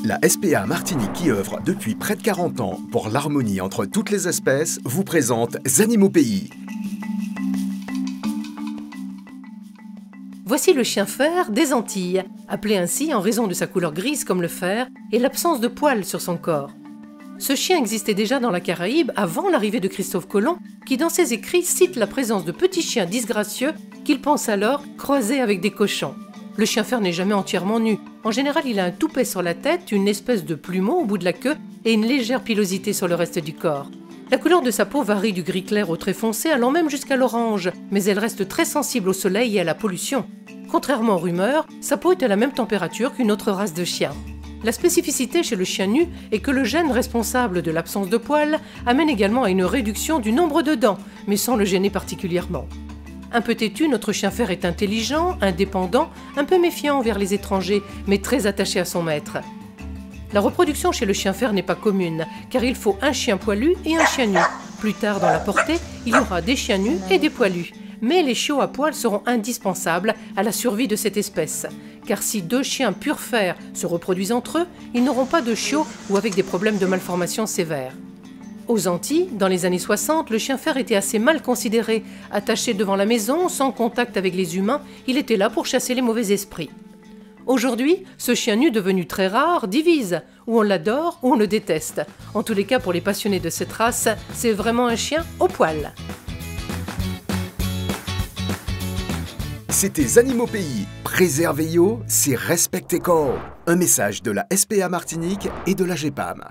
La SPA Martinique, qui œuvre depuis près de 40 ans pour l'harmonie entre toutes les espèces, vous présente Animaux Pays. Voici le chien fer des Antilles, appelé ainsi en raison de sa couleur grise comme le fer et l'absence de poils sur son corps. Ce chien existait déjà dans la Caraïbe avant l'arrivée de Christophe Colomb, qui dans ses écrits cite la présence de petits chiens disgracieux qu'il pense alors croiser avec des cochons. Le chien fer n'est jamais entièrement nu. En général, il a un toupet sur la tête, une espèce de plumeau au bout de la queue et une légère pilosité sur le reste du corps. La couleur de sa peau varie du gris clair au très foncé, allant même jusqu'à l'orange, mais elle reste très sensible au soleil et à la pollution. Contrairement aux rumeurs, sa peau est à la même température qu'une autre race de chiens. La spécificité chez le chien nu est que le gène responsable de l'absence de poils amène également à une réduction du nombre de dents, mais sans le gêner particulièrement. Un peu têtu, notre chien fer est intelligent, indépendant, un peu méfiant envers les étrangers, mais très attaché à son maître. La reproduction chez le chien fer n'est pas commune, car il faut un chien poilu et un chien nu. Plus tard dans la portée, il y aura des chiens nus et des poilus. Mais les chiots à poils seront indispensables à la survie de cette espèce. Car si deux chiens pur fer se reproduisent entre eux, ils n'auront pas de chiots ou avec des problèmes de malformation sévères. Aux Antilles, dans les années 60, le chien fer était assez mal considéré. Attaché devant la maison, sans contact avec les humains, il était là pour chasser les mauvais esprits. Aujourd'hui, ce chien nu devenu très rare divise. Ou on l'adore, ou on le déteste. En tous les cas, pour les passionnés de cette race, c'est vraiment un chien au poil. C'était Animaux Pays. Préservez-yo, c'est respecter corps. Un message de la SPA Martinique et de la GEPAM.